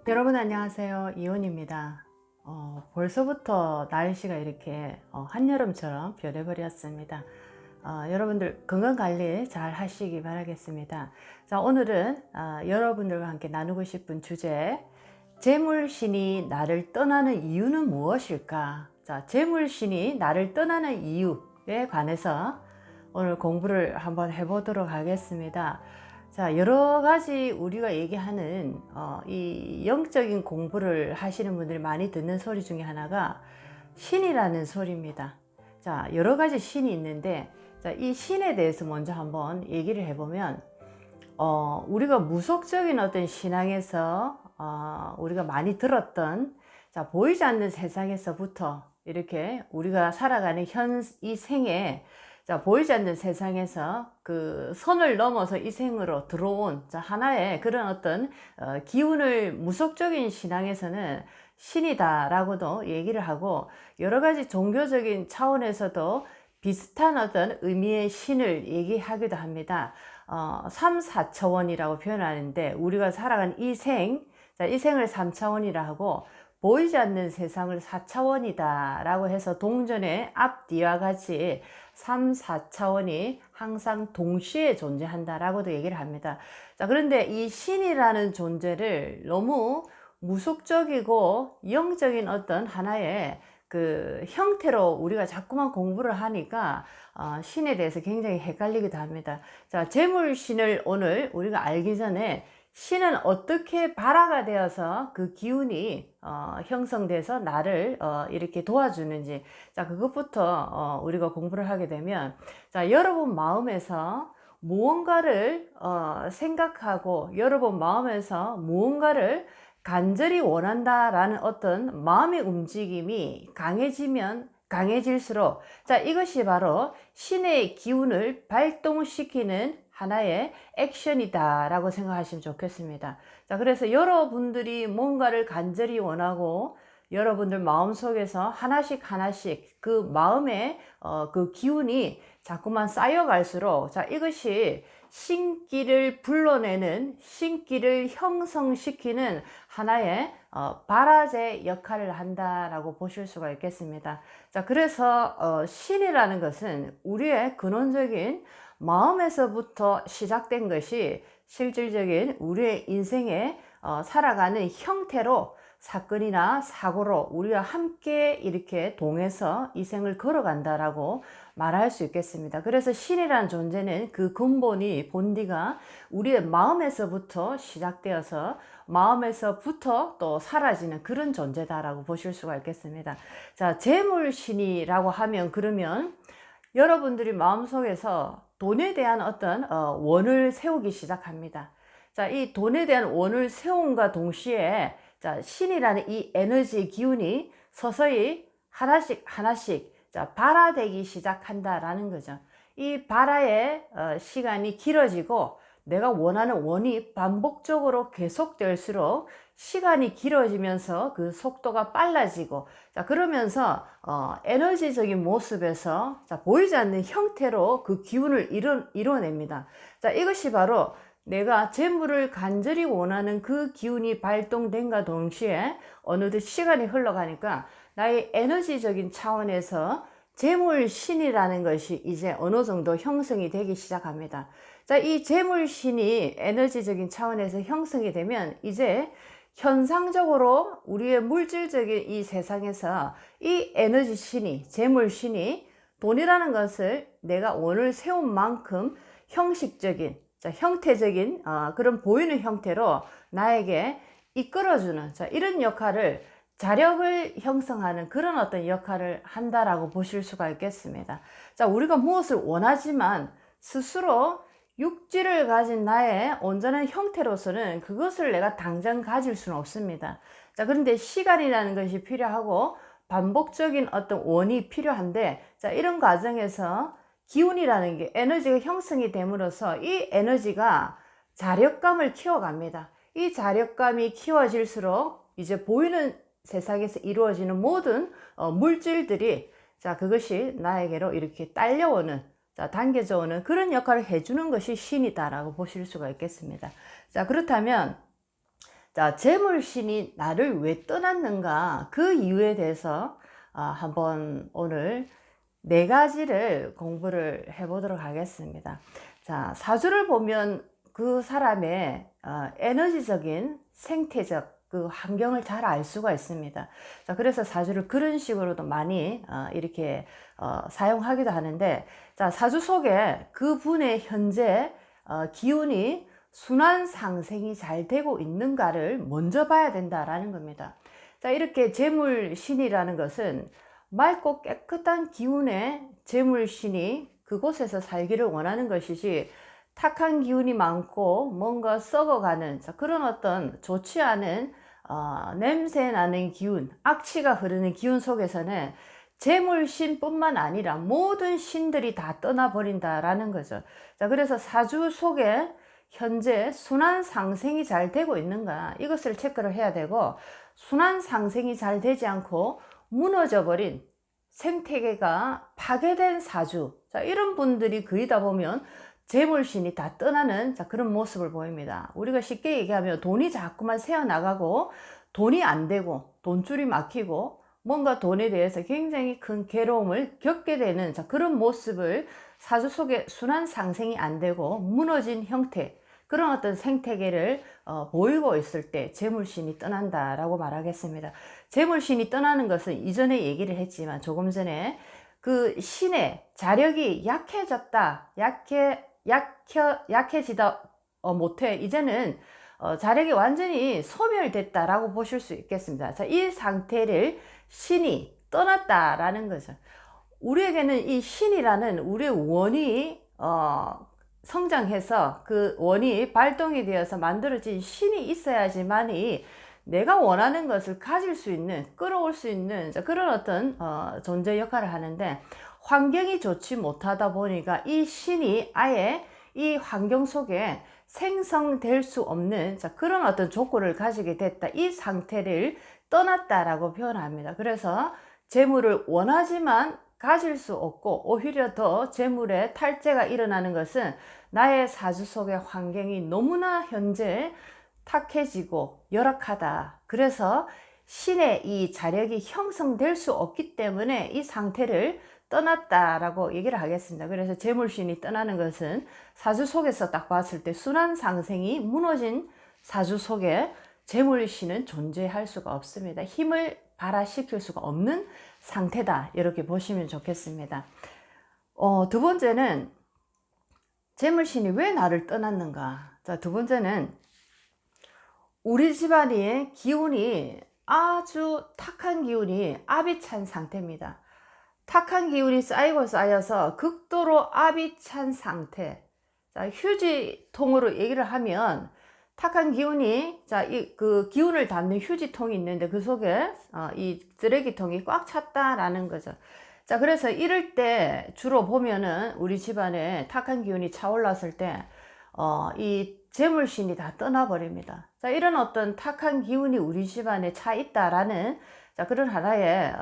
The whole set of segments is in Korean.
여러분 안녕하세요. 이온입니다. 벌써부터 날씨가 이렇게 한여름처럼 변해버렸습니다. 여러분들 건강관리 잘 하시기 바라겠습니다. 자, 오늘은 여러분들과 함께 나누고 싶은 주제, 재물신이 나를 떠나는 이유는 무엇일까? 자, 재물신이 나를 떠나는 이유에 관해서 오늘 공부를 한번 해보도록 하겠습니다. 자, 여러 가지 우리가 얘기하는 이 영적인 공부를 하시는 분들이 많이 듣는 소리 중에 하나가 신이라는 소리입니다. 자, 여러 가지 신이 있는데, 자, 이 신에 대해서 먼저 한번 얘기를 해보면, 우리가 무속적인 어떤 신앙에서 우리가 많이 들었던, 자, 보이지 않는 세상에서부터 이렇게 우리가 살아가는 이 생에, 자, 보이지 않는 세상에서 그 선을 넘어서 이 생으로 들어온, 자, 하나의 그런 어떤 기운을 무속적인 신앙에서는 신이다라고도 얘기를 하고, 여러 가지 종교적인 차원에서도 비슷한 어떤 의미의 신을 얘기하기도 합니다. 3, 4차원이라고 표현하는데, 우리가 살아가는 이 생, 자, 이 생을 3차원이라 하고, 보이지 않는 세상을 4차원이다 라고 해서 동전의 앞뒤와 같이 3, 4차원이 항상 동시에 존재한다 라고도 얘기를 합니다. 자, 그런데 이 신이라는 존재를 너무 무속적이고 영적인 어떤 하나의 그 형태로 우리가 자꾸만 공부를 하니까 신에 대해서 굉장히 헷갈리기도 합니다. 자, 재물신을 오늘 우리가 알기 전에 신은 어떻게 발화가 되어서 그 기운이 형성돼서 나를 이렇게 도와주는지, 자, 그것부터 우리가 공부를 하게 되면, 자, 여러분 마음에서 무언가를 생각하고 여러분 마음에서 무언가를 간절히 원한다라는 어떤 마음의 움직임이 강해질수록, 자, 이것이 바로 신의 기운을 발동시키는 하나의 액션이다 라고 생각하시면 좋겠습니다. 자, 그래서 여러분들이 뭔가를 간절히 원하고 여러분들 마음속에서 하나씩 그 마음의 그 기운이 자꾸만 쌓여갈수록, 자, 이것이 신기를 불러내는, 신기를 형성시키는 하나의 발화제 역할을 한다라고 보실 수가 있겠습니다. 자, 그래서 신이라는 것은 우리의 근원적인 마음에서부터 시작된 것이 실질적인 우리의 인생에 살아가는 형태로, 사건이나 사고로 우리가 함께 이렇게 동해서 이 생을 걸어간다라고 말할 수 있겠습니다. 그래서 신이라는 존재는 그 근본이, 본디가 우리의 마음에서부터 시작되어서 마음에서부터 또 사라지는 그런 존재다라고 보실 수가 있겠습니다. 자, 재물신이라고 하면, 그러면 여러분들이 마음속에서 돈에 대한 어떤 원을 세우기 시작합니다. 자, 이 돈에 대한 원을 세움과 동시에, 자, 신이라는 이 에너지 기운이 서서히 하나씩 자, 발화되기 시작한다라는 거죠. 이 발화의 시간이 길어지고 내가 원하는 원이 반복적으로 계속될수록 시간이 길어지면서 그 속도가 빨라지고, 자, 그러면서 에너지적인 모습에서, 자, 보이지 않는 형태로 그 기운을 이뤄냅니다. 자, 이것이 바로 내가 재물을 간절히 원하는 그 기운이 발동된과 동시에 어느덧 시간이 흘러가니까 나의 에너지적인 차원에서 재물신이라는 것이 이제 어느 정도 형성이 되기 시작합니다. 자, 이 재물신이 에너지적인 차원에서 형성이 되면 이제 현상적으로 우리의 물질적인 이 세상에서 이 에너지 신이, 재물신이 돈이라는 것을 내가 원을 세운 만큼 형식적인, 자, 형태적인 그런 보이는 형태로 나에게 이끌어주는, 자, 이런 역할을, 자력을 형성하는 그런 어떤 역할을 한다라고 보실 수가 있겠습니다. 자, 우리가 무엇을 원하지만 스스로 육지를 가진 나의 온전한 형태로서는 그것을 내가 당장 가질 수는 없습니다. 자, 그런데 시간이라는 것이 필요하고 반복적인 어떤 원이 필요한데, 자, 이런 과정에서 기운이라는 게, 에너지가 형성이 됨으로써 이 에너지가 자력감을 키워갑니다. 이 자력감이 키워질수록 이제 보이는 세상에서 이루어지는 모든 물질들이, 자, 그것이 나에게로 이렇게 딸려오는, 자, 당겨져 오는 그런 역할을 해주는 것이 신이다라고 보실 수가 있겠습니다. 자, 그렇다면 자, 재물신이 나를 왜 떠났는가, 그 이유에 대해서 한번 오늘 4가지를 공부를 해보도록 하겠습니다. 자, 사주를 보면 그 사람의 에너지적인 생태적 그 환경을 잘 알 수가 있습니다. 자, 그래서 사주를 그런 식으로도 많이 이렇게 사용하기도 하는데, 자, 사주 속에 그 분의 현재 기운이 순환 상생이 잘 되고 있는가를 먼저 봐야 된다라는 겁니다. 자, 이렇게 재물신이라는 것은 맑고 깨끗한 기운의 재물신이 그곳에서 살기를 원하는 것이지, 탁한 기운이 많고 뭔가 썩어가는 그런 어떤 좋지 않은 냄새 나는 기운, 악취가 흐르는 기운 속에서는 재물신 뿐만 아니라 모든 신들이 다 떠나버린다라는 거죠. 자, 그래서 사주 속에 현재 순환 상생이 잘 되고 있는가, 이것을 체크를 해야 되고, 순환 상생이 잘 되지 않고 무너져 버린 생태계가 파괴된 사주, 자, 이런 분들이 거의 다 보면 재물신이 다 떠나는 그런 모습을 보입니다. 우리가 쉽게 얘기하면 돈이 자꾸만 새어나가고 돈이 안 되고 돈줄이 막히고 뭔가 돈에 대해서 굉장히 큰 괴로움을 겪게 되는 그런 모습을, 사주 속에 순환 상생이 안 되고 무너진 형태, 그런 어떤 생태계를 보이고 있을 때 재물신이 떠난다라고 말하겠습니다. 재물신이 떠나는 것은 이전에 얘기를 했지만, 조금 전에 그 신의 자력이 약해졌다, 약해지다 못해 이제는 자력이 완전히 소멸됐다라고 보실 수 있겠습니다. 자, 이 상태를 신이 떠났다라는 거죠. 우리에게는 이 신이라는 우리의 원이 성장해서 그 원이 발동이 되어서 만들어진 신이 있어야지만이 내가 원하는 것을 가질 수 있는, 끌어올 수 있는 그런 어떤 존재 역할을 하는데, 환경이 좋지 못하다 보니까 이 신이 아예 이 환경 속에 생성될 수 없는 그런 어떤 조건을 가지게 됐다, 이 상태를 떠났다라고 표현합니다. 그래서 재물을 원하지만 가질 수 없고, 오히려 더 재물의 탈재가 일어나는 것은 나의 사주 속의 환경이 너무나 현재 탁해지고 열악하다, 그래서 신의 이 자력이 형성될 수 없기 때문에 이 상태를 떠났다라고 얘기를 하겠습니다. 그래서 재물신이 떠나는 것은 사주 속에서 딱 봤을 때 순환 상생이 무너진 사주 속에 재물신은 존재할 수가 없습니다. 힘을 발휘시킬 수가 없는 상태다, 이렇게 보시면 좋겠습니다. 두 번째는 재물신이 왜 나를 떠났는가. 자, 두 번째는 우리 집안의 기운이 아주 탁한 기운이 압이 찬 상태입니다. 탁한 기운이 쌓여서 극도로 압이 찬 상태. 자, 휴지통으로 얘기를 하면, 탁한 기운이, 그 기운을 담는 휴지통이 있는데 그 속에 이 쓰레기통이 꽉 찼다라는 거죠. 자, 그래서 이럴 때 주로 보면은 우리 집안에 탁한 기운이 차올랐을 때 이 재물신이 다 떠나버립니다. 자, 이런 어떤 탁한 기운이 우리 집안에 차 있다라는 그런 하나의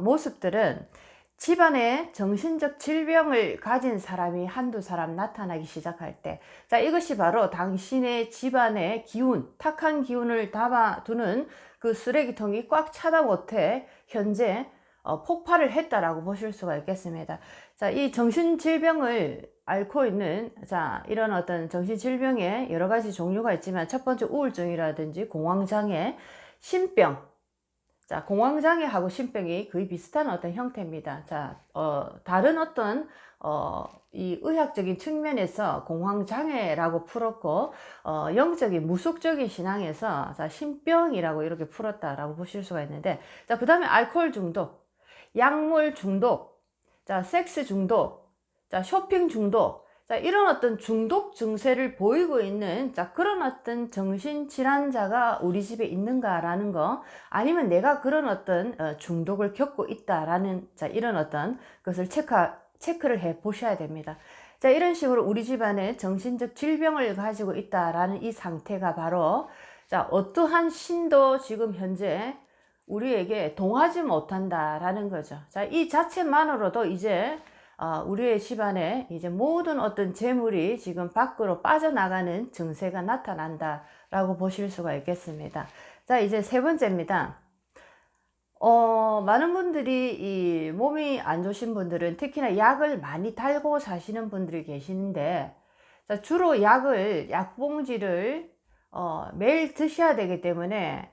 모습들은 집안에 정신적 질병을 가진 사람이 한두 사람 나타나기 시작할 때, 자, 이것이 바로 당신의 집안의 기운, 탁한 기운을 담아두는 그 쓰레기통이 꽉 차다 못해 현재 폭발을 했다라고 보실 수가 있겠습니다. 자, 이 정신질병을 앓고 있는, 이런 어떤 정신질병에 여러 가지 종류가 있지만, 첫 번째 우울증이라든지 공황장애, 신병. 자, 공황장애하고 신병이 거의 비슷한 어떤 형태입니다. 자, 다른 어떤 이 의학적인 측면에서 공황장애라고 풀었고, 영적인 무속적인 신앙에서 신병이라고 이렇게 풀었다라고 보실 수가 있는데, 자, 그 다음에 알코올 중독, 약물 중독, 자, 섹스 중독, 자, 쇼핑 중독, 자, 이런 어떤 중독 증세를 보이고 있는 그런 어떤 정신질환자가 우리 집에 있는가라는 거, 아니면 내가 그런 어떤 중독을 겪고 있다라는 이런 어떤 것을 체크를 해 보셔야 됩니다. 자, 이런 식으로 우리 집안에 정신적 질병을 가지고 있다라는 이 상태가 바로, 어떠한 신도 지금 현재 우리에게 동하지 못한다라는 거죠. 자, 이 자체만으로도 이제 우리의 집안에 이제 모든 어떤 재물이 지금 밖으로 빠져나가는 증세가 나타난다 라고 보실 수가 있겠습니다. 자, 이제 세 번째입니다. 많은 분들이 이 몸이 안 좋으신 분들은 특히나 약을 많이 달고 사시는 분들이 계시는데, 자, 주로 약봉지를 매일 드셔야 되기 때문에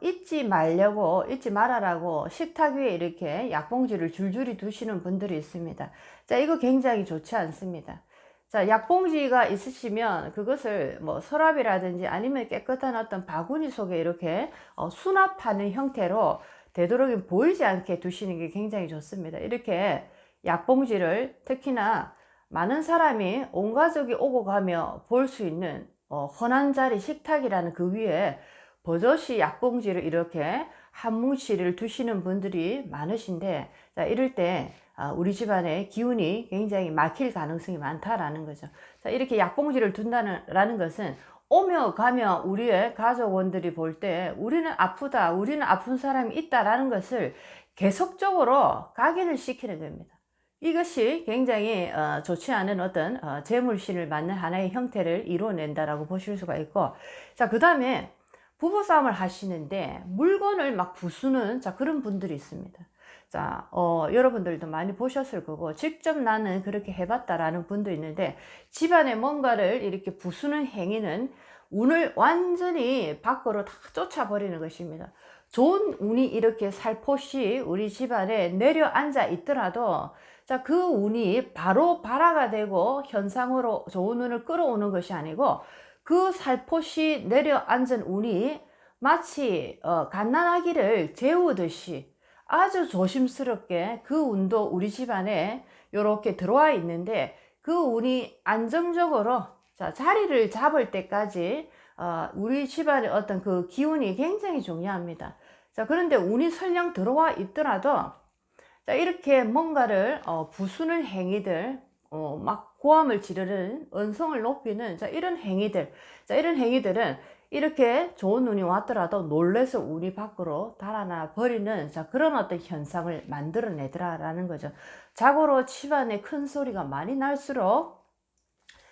잊지 말아라고 식탁 위에 이렇게 약봉지를 줄줄이 두시는 분들이 있습니다. 자, 이거 굉장히 좋지 않습니다. 자, 약봉지가 있으시면 그것을 뭐 서랍이라든지 아니면 깨끗한 어떤 바구니 속에 이렇게 수납하는 형태로 되도록이면 보이지 않게 두시는 게 굉장히 좋습니다. 이렇게 약봉지를 특히나 많은 사람이 온 가족이 오고 가며 볼 수 있는 헌한 자리 식탁이라는 그 위에 버젓이 약봉지를 이렇게 한 뭉치를 두시는 분들이 많으신데, 자, 이럴 때 우리 집안의 기운이 굉장히 막힐 가능성이 많다라는 거죠. 자, 이렇게 약봉지를 둔다는 것은 오며 가며 우리의 가족원들이 볼 때 우리는 아프다, 우리는 아픈 사람이 있다라는 것을 계속적으로 각인을 시키는 겁니다. 이것이 굉장히 좋지 않은 어떤 재물신을 맞는 하나의 형태를 이루어낸다라고 보실 수가 있고, 자, 그 다음에 부부싸움을 하시는데 물건을 막 부수는, 자, 그런 분들이 있습니다. 자, 여러분들도 많이 보셨을 거고 직접 나는 그렇게 해봤다라는 분도 있는데, 집안에 뭔가를 이렇게 부수는 행위는 운을 완전히 밖으로 다 쫓아버리는 것입니다. 좋은 운이 이렇게 살포시 우리 집안에 내려앉아 있더라도, 자, 그 운이 바로 발화가 되고 현상으로 좋은 운을 끌어오는 것이 아니고, 그 살포시 내려앉은 운이 마치 갓난아기를 재우듯이 아주 조심스럽게 그 운도 우리 집안에 이렇게 들어와 있는데, 그 운이 안정적으로, 자, 자리를 잡을 때까지 우리 집안의 어떤 그 기운이 굉장히 중요합니다. 자, 그런데 운이 설령 들어와 있더라도, 자, 이렇게 뭔가를 부수는 행위들, 막 고함을 지르는, 언성을 높이는, 자, 이런 행위들, 자, 이런 행위들은 이렇게 좋은 운이 왔더라도 놀래서 운이 밖으로 달아나 버리는, 자, 그런 어떤 현상을 만들어내더라라는 거죠. 자고로 집안에 큰 소리가 많이 날수록,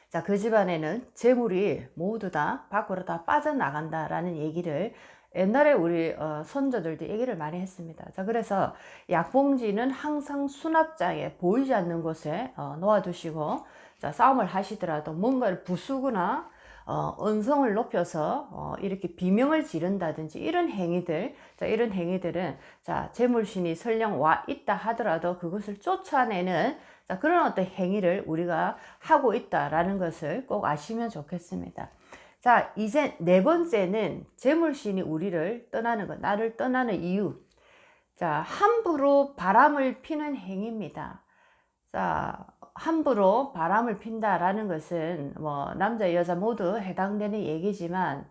자, 그 집안에는 재물이 모두 다 밖으로 다 빠져나간다라는 얘기를 옛날에 우리 선조들도 얘기를 많이 했습니다. 자, 그래서 약봉지는 항상 수납장에 보이지 않는 곳에 놓아두시고, 자, 싸움을 하시더라도 뭔가를 부수거나 언성을 높여서 이렇게 비명을 지른다든지 이런 행위들, 자, 이런 행위들은, 자, 재물신이 설령 와 있다 하더라도 그것을 쫓아내는, 자, 그런 어떤 행위를 우리가 하고 있다라는 것을 꼭 아시면 좋겠습니다. 자, 이제 네 번째는 재물신이 우리를 떠나는 것, 나를 떠나는 이유. 자, 함부로 바람을 피는 행위입니다. 자, 함부로 바람을 핀다라는 것은 뭐 남자 여자 모두 해당되는 얘기지만,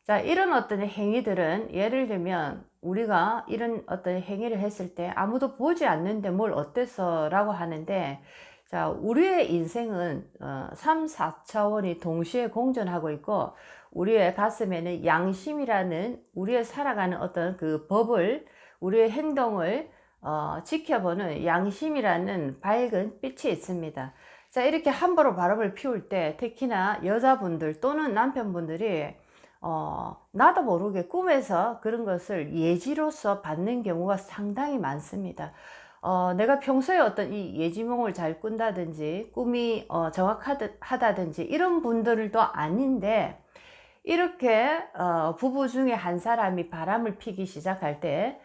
자, 이런 어떤 행위들은 예를 들면 우리가 이런 어떤 행위를 했을 때 아무도 보지 않는데 뭘 어때서 라고 하는데, 자, 우리의 인생은 3, 4차원이 동시에 공존하고 있고, 우리의 가슴에는 양심이라는 우리의 살아가는 어떤 그 법을, 우리의 행동을 지켜보는 양심이라는 밝은 빛이 있습니다. 자, 이렇게 함부로 바람을 피울 때 특히나 여자분들 또는 남편분들이 나도 모르게 꿈에서 그런 것을 예지로서 받는 경우가 상당히 많습니다. 내가 평소에 어떤 이 예지몽을 잘 꾼다든지 꿈이 정확하다든지 이런 분들도 아닌데, 이렇게 부부 중에 한 사람이 바람을 피기 시작할 때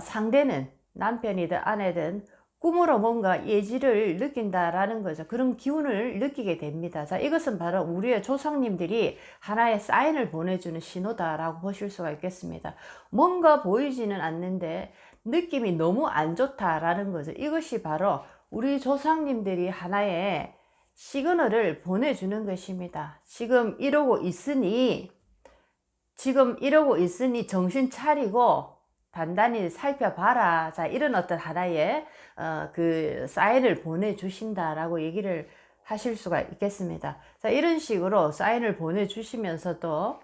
상대는 남편이든 아내든 꿈으로 뭔가 예지를 느낀다라는 거죠. 그런 기운을 느끼게 됩니다. 자, 이것은 바로 우리의 조상님들이 하나의 사인을 보내주는 신호다라고 보실 수가 있겠습니다. 뭔가 보이지는 않는데 느낌이 너무 안 좋다라는 거죠. 이것이 바로 우리 조상님들이 하나의 시그널을 보내주는 것입니다. 지금 이러고 있으니 정신 차리고 단단히 살펴봐라. 자, 이런 어떤 하나의 그 사인을 보내주신다라고 얘기를 하실 수가 있겠습니다. 자, 이런 식으로 사인을 보내주시면서도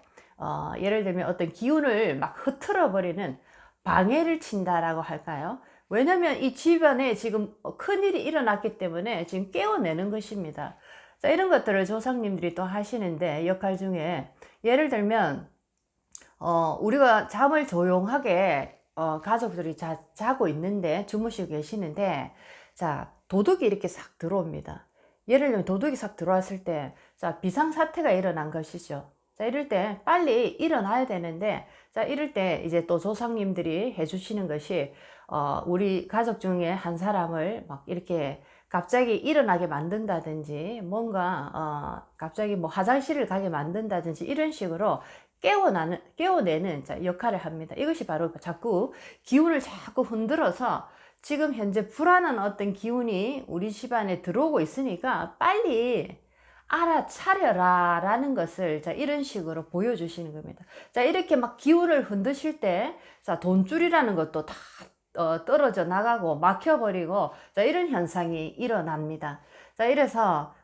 예를 들면 어떤 기운을 막 흐트러 버리는 방해를 친다라고 할까요? 왜냐면 이 집안에 지금 큰일이 일어났기 때문에 지금 깨워내는 것입니다. 자, 이런 것들을 조상님들이 또 하시는데, 역할 중에 예를 들면 우리가 잠을 조용하게 가족들이 자고 있는데, 주무시고 계시는데, 자, 도둑이 이렇게 싹 들어옵니다. 예를 들면 도둑이 싹 들어왔을 때, 자, 비상사태가 일어난 것이죠. 자, 이럴 때 빨리 일어나야 되는데, 자, 이럴 때 이제 또 조상님들이 해주시는 것이, 우리 가족 중에 한 사람을 막 이렇게 갑자기 일어나게 만든다든지, 뭔가 갑자기 뭐 화장실을 가게 만든다든지, 이런 식으로 깨워내는 역할을 합니다. 이것이 바로 자꾸 기운을 자꾸 흔들어서, 지금 현재 불안한 어떤 기운이 우리 집안에 들어오고 있으니까 빨리 알아차려라 라는 것을 이런 식으로 보여주시는 겁니다. 자, 이렇게 막 기운을 흔드실 때, 자, 돈줄이라는 것도 다 떨어져 나가고 막혀버리고, 자, 이런 현상이 일어납니다. 자, 이래서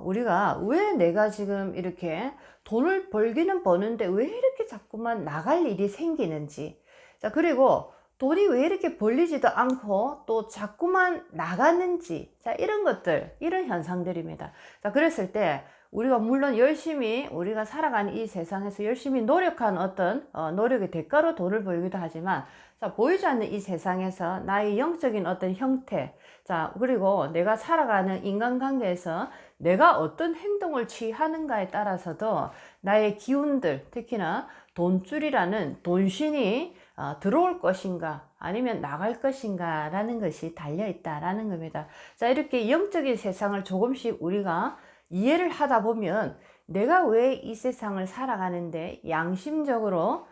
우리가 왜 내가 지금 이렇게 돈을 벌기는 버는데 왜 이렇게 자꾸만 나갈 일이 생기는지, 자, 그리고 돈이 왜 이렇게 벌리지도 않고 또 자꾸만 나가는지, 자, 이런 것들, 이런 현상들입니다. 자, 그랬을 때 우리가 물론 열심히 우리가 살아가는 이 세상에서 열심히 노력한 어떤 노력의 대가로 돈을 벌기도 하지만, 자, 보이지 않는 이 세상에서 나의 영적인 어떤 형태, 자, 그리고 내가 살아가는 인간관계에서 내가 어떤 행동을 취하는가에 따라서도 나의 기운들, 특히나 돈줄이라는 돈신이 들어올 것인가 아니면 나갈 것인가 라는 것이 달려 있다라는 겁니다. 자, 이렇게 영적인 세상을 조금씩 우리가 이해를 하다 보면 내가 왜 이 세상을 살아가는데 양심적으로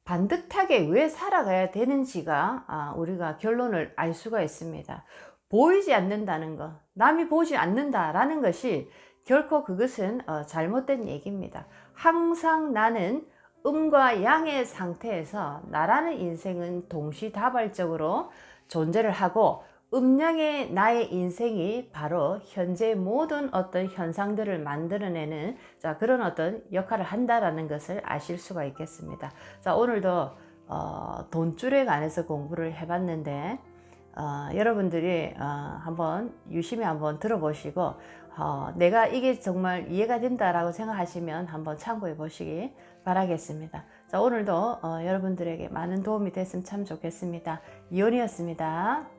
반듯하게 왜 살아가야 되는지가 우리가 결론을 알 수가 있습니다. 보이지 않는다는 것, 남이 보지 않는다라는 것이 결코 그것은 잘못된 얘기입니다. 항상 나는 음과 양의 상태에서 나라는 인생은 동시다발적으로 존재를 하고, 음양의 나의 인생이 바로 현재 모든 어떤 현상들을 만들어내는 그런 어떤 역할을 한다라는 것을 아실 수가 있겠습니다. 자, 오늘도 돈줄에 관해서 공부를 해봤는데, 여러분들이 한번 유심히 한번 들어보시고 내가 이게 정말 이해가 된다라고 생각하시면 한번 참고해 보시기 바라겠습니다. 자, 오늘도 여러분들에게 많은 도움이 됐으면 참 좋겠습니다. 이온이었습니다.